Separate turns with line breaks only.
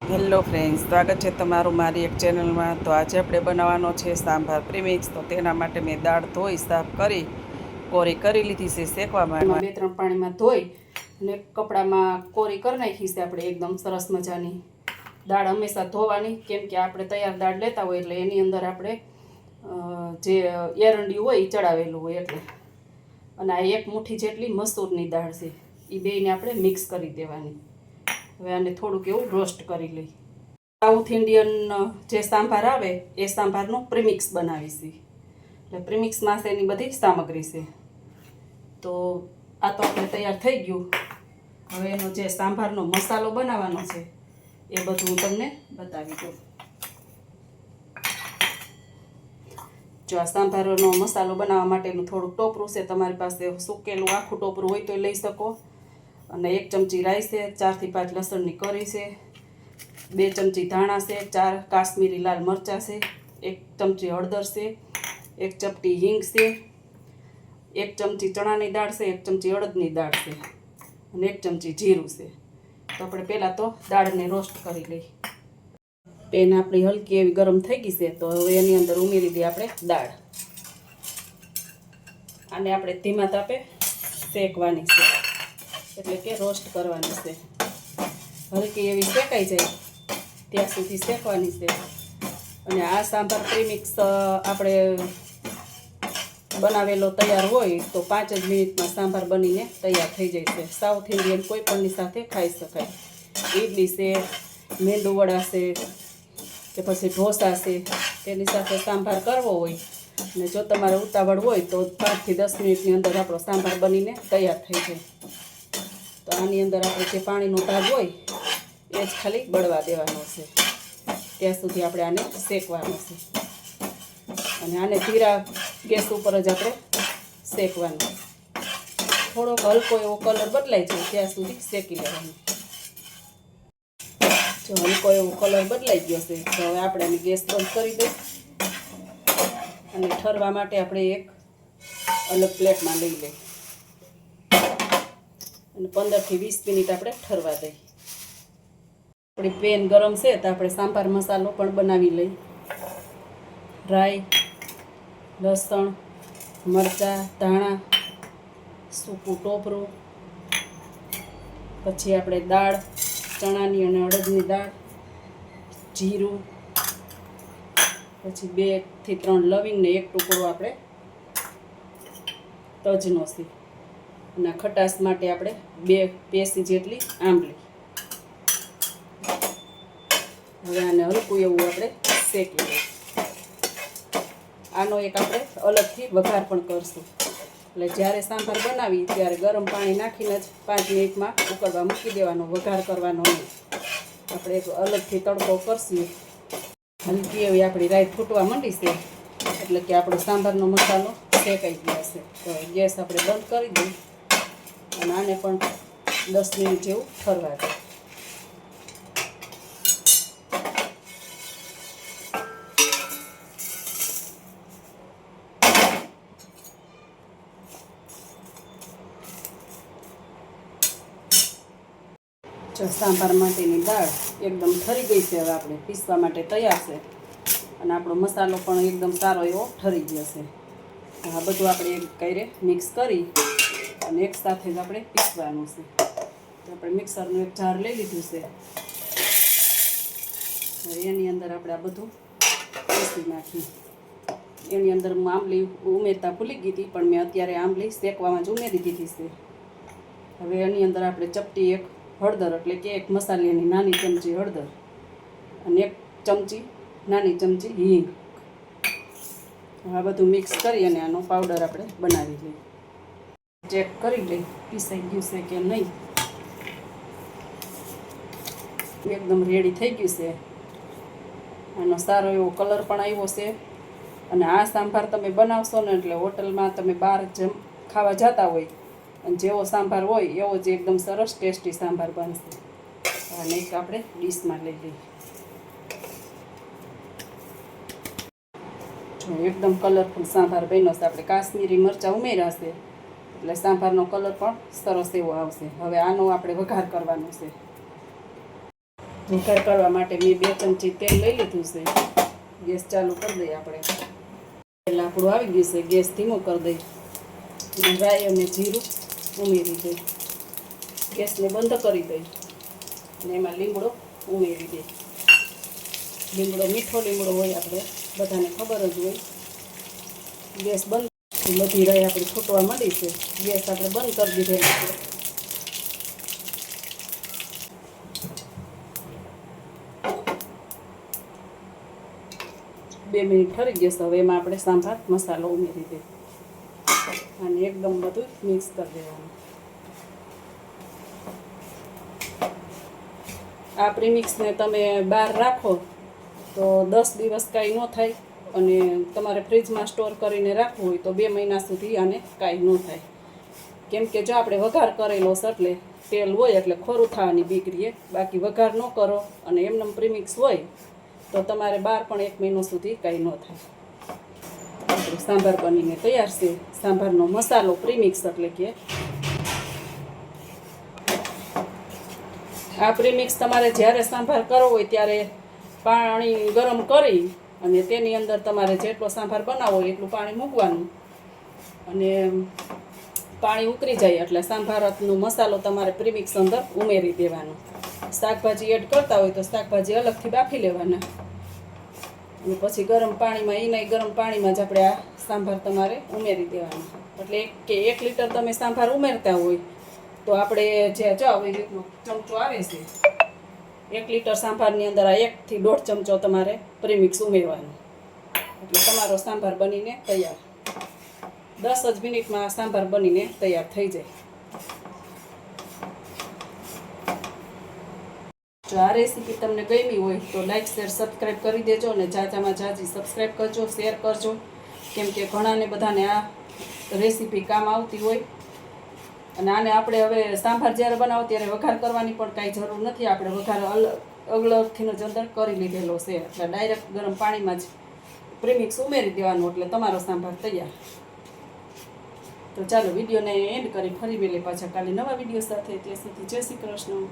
Hello friends, સ્વાગત છે તમારું મારી એક ચેનલમાં। તો આજે આપણે બનાવવાનો છે સાંભાર પ્રીમિક્સ। તો તેના માટે મેં દાળ ધોઈ સાફ કરી કોરી કરી લીધી છે શેકવા માટે। 2-3 પાણીમાં ધોઈ અને કપડામાં કોરી કરી નાખી છે આપણે એકદમ સરસ મજાની। દાળ હંમેશા ધોવાની, કેમ કે આપણે તૈયાર દાળ લેતા હોય એટલે એની અંદર આપણે જે એરંડી હોય એ ચડાવેલું હોય એટલે। અને આ એક મુઠ્ઠી જેટલી મસૂરની દાળ છે, એ બેયને આપણે મિક્સ કરી દેવાની। હવે આને થોડુંક એવું રોસ્ટ કરી લઈ। સાઉથ ઇન્ડિયન જે સાંભાર આવે એ સાંભારનું પ્રીમિક્સ બનાવીશી। એટલે પ્રીમિક્સમાં એની બધી સામગ્રી છે। તો આ તો આપણે તૈયાર થઈ ગયું। હવે એનો જે સાંભારનો મસાલો બનાવવાનો છે એ બધું હું તમને બતાવી દઉં। જો આ સાંભારનો મસાલો બનાવવા માટેનું થોડુંક ટોપરું છે, તમારી પાસે સૂકેલું આખું ટોપરું હોય તો લઈ શકો। અને 1 ચમચી રાઈ છે, 4 થી 5 લસણની કળી છે, 2 ચમચી ધાણા છે, 4 કાશ્મીરી લાલ મરચાં છે, 1 ચમચી હળદર છે, 1 ચપટી હિંગ છે, 1 ચમચી ચણાની દાળ છે, 1 ચમચી અડદની દાળ છે અને 1 ચમચી જીરું છે। તો આપણે પહેલાં તો દાળને રોસ્ટ કરી લઈ। પેન આપણી હલકી એવી ગરમ થઈ ગઈ છે, તો હવે એની અંદર ઉમેરી દઈએ આપણે દાળ। આને આપણે ધીમા તાપે શેકવાની છે, એટલે કે રોસ્ટ કરવાની છે। હલકી એવી શેકાઈ જાય ત્યાં સુધી શેકવાની છે। અને આ સાંભાર પ્રીમિક્સ આપણે બનાવેલો તૈયાર હોય તો 5 જ મિનિટમાં સાંભાર બનીને તૈયાર થઈ જાય છે। સાઉથ ઇન્ડિયન કોઈ પણની સાથે ખાઈ શકાય। ઇડલી છે, મેંદુવડા છે કે પછી ઢોસા છે, તેની સાથે સાંભાર કરવો હોય અને જો તમારે ઉતાવળ હોય તો 5 થી 10 મિનિટની અંદર આપણો સાંભાર બનીને તૈયાર થઈ જાય। તો આની અંદર આપણે જે પાણીનો ભાગ હોય એ જ ખાલી બળવા દેવાનો છે, ત્યાં સુધી આપણે આને શેકવાનો છે। અને આને ધીરા ગેસ ઉપર જ આપણે શેકવાનો। થોડોક હલકો એવો કલર બદલાય છે ત્યાં સુધી શેકી લેવાનો। જો હલકો એવો કલર બદલાઈ ગયો છે તો હવે આપણે આની ગેસ બંધ કરી દઈએ અને ઠરવા માટે આપણે એક અલગ પ્લેટમાં લઈ લઈએ અને 15 થી 20 મિનિટ આપણે ઠરવા દઈએ। આપણી પેન ગરમ છે તો આપણે સાંભાર મસાલો પણ બનાવી લઈ। રાઈ, લસણ, મરચાં, ધાણા, સૂકું ટોપરું, પછી આપણે દાળ ચણાની અને અડદની દાળ, જીરું, પછી 2 થી 3 લવિંગ ને 1 ટુકડો આપણે તજનો છે। અને ખટાશ માટે આપણે 2 પેસી જેટલી આંબલી। હવે આને હલકું એવું આપણે શેકી લઈએ। આનો એક આપણે અલગથી વઘાર પણ કરશું। એટલે જ્યારે સાંભાર બનાવી ત્યારે ગરમ પાણી નાખીને જ 5 મિનિટમાં ઉકળવા મૂકી દેવાનો, વઘાર કરવાનો નહીં। આપણે એક અલગથી તડકો કરશું। હલકી એવી આપણી રાઈ ફૂટવા માંડી છે એટલે કે આપણો સાંભારનો મસાલો શેકાઈ ગયો છે। તો ગેસ આપણે બંધ કરી દઈએ અને આને પણ 10 મિનિટ જેવું ઠરવા દઈએ। જો સાંભાર માટેની દાળ એકદમ ઠરી ગઈ છે, હવે આપણે પીસવા માટે તૈયાર છે અને આપણો મસાલો પણ એકદમ સારો એવો ઠરી ગયો છે। આ બધું આપણે એક કાંઈ મિક્સ કરી અને એક સાથે જ આપણે પીસવાનું છે। તો આપણે મિક્સરનું એક જાર લઈ લીધું છે, હવે એની અંદર આપણે આ બધું પીસી નાખીએ। એની અંદર હું આંબલી ઉમેરતા ભૂલી ગઈ હતી, પણ મેં અત્યારે આંબલી શેકવામાં જ ઉમેરી દીધી છે। હવે એની અંદર આપણે ચપટી 1 હળદર, એટલે કે 1 મસાલાની નાની ચમચી હળદર અને 1 નાની ચમચી હિંગ, આ બધું મિક્સ કરી અને આનો પાવડર આપણે બનાવી લઈએ। ચેક કરી લઈ પીસાઈ ગયું છે કે નહીં। એકદમ રેડી થઈ ગયું છે। આનો સારો એવો કલર પણ આવ્યો છે। અને આ સાંભાર તમે બનાવશો ને એટલે હોટલમાં તમે બહાર જેમ ખાવા જતા હોય અને જેવો સાંભાર હોય એવો જ એકદમ સરસ ટેસ્ટી સાંભાર બનશે। અને એક આપણે ડીશમાં લઈ લઈએ। જો એકદમ કલરફુલ સાંભાર બન્યો છે। આપણે કાશ્મીરી મરચાં ઉમેર્યા છે એટલે સાંભારનો કલર પણ સરસ એવો આવશે। હવે આનો આપણે વઘાર કરવાનો છે। વઘાર કરવા માટે મેં 2 ચમચી તેલ લઈ લીધું છે. ગેસ ચાલુ કરી દઈએ આપણે. તેલ આપણું આવી ગયું છે. ગેસ ધીમો કરી દઈએ. રાઈ અને જીરું ઉમેરી દઈએ. ગેસને બંધ કરી દઈએ અને એમાં લીમડો ઉમેરી દઈએ. લીમડો મીઠો લીમડો હોય, આપણે બધાને ખબર જ હોય. ગેસ બંધ, બધી રાઈ આપણી ફૂટવા માંડી છે. ગેસ આપણે બંધ કરી દીધેલી છે. બે મિનિટ ઠરી જશે. હવે એમાં આપણે સાંભાર મસાલો ઉમેરી દઈએ અને એકદમ બધું મિક્સ કરી દેવાનું. આ પ્રીમિક્સને તમે બહાર રાખો તો 10 દિવસ કાંઈ ન થાય, અને તમારે ફ્રીજમાં સ્ટોર કરીને રાખવું હોય તો 2 મહિના સુધી આને કાંઈ ન થાય. કેમ કે જો આપણે વઘાર કરેલો છે એટલે તેલ હોય એટલે ખોરું થવાની બીક રહે. બાકી વઘાર ન કરો અને એમને પ્રીમિક્સ હોય તો તમારે બહાર પણ 1 મહિનો સુધી કાંઈ ન થાય. સાંભાર બનીને તૈયાર છે. સાંભારનો મસાલો પ્રીમિક્સ એટલે કે આ પ્રીમિક્સ તમારે જ્યારે સાંભાર કરવો હોય ત્યારે પાણી ગરમ કરી અને તેની અંદર તમારે જેટલો સાંભાર બનાવવો હોય એટલું પાણી મૂકવાનું, અને પાણી ઉકળી જાય એટલે સાંભારનો મસાલો તમારે પ્રીમિક્સ અંદર ઉમેરી દેવાનો. શાકભાજી એડ કરતા હોય તો શાકભાજી અલગથી બાફી લેવાના, અને પછી ગરમ પાણીમાં ગરમ પાણીમાં જ આપણે આ સાંભાર તમારે ઉમેરી દેવાનો. એટલે 1 લીટર તમે સાંભાર ઉમેરતા હોય તો આપણે જે આવી રીતનો ચમચો આવે છે, 1 લીટર સાંભારની અંદર આ 1 થી 1.5 ચમચો તમારે પ્રીમિક્સ ઉમેરવાનું. એટલે તમારો સાંભાર બનીને તૈયાર. 10 જ મિનિટમાં આ સાંભાર બનીને તૈયાર થઈ જાય. જો આ રેસીપી તમને ગમી હોય તો લાઈક શેર સબસ્ક્રાઈબ કરી દેજો, અને જાજામાં જાજી સબસ્ક્રાઈબ કરજો, શેર કરજો, કેમ કે ઘણાને બધાને આ રેસીપી કામ આવતી હોય. અને આને આપણે હવે સાંભાર જ્યારે બનાવો ત્યારે વઘાર કરવાની પણ કાંઈ જરૂર નથી. આપણે વઘાર અલગથીનો જ અંદર કરી લીધેલો છે, એટલે ડાયરેક્ટ ગરમ પાણીમાં જ પ્રીમિક્સ ઉમેરી દેવાનું એટલે તમારો સાંભાર તૈયાર. તો ચાલો વિડીયોને એન્ડ કરી ફરી મળીએ પાછા કાલે નવા વિડીયો સાથે. ત્યાં સુધી જય શ્રી કૃષ્ણ.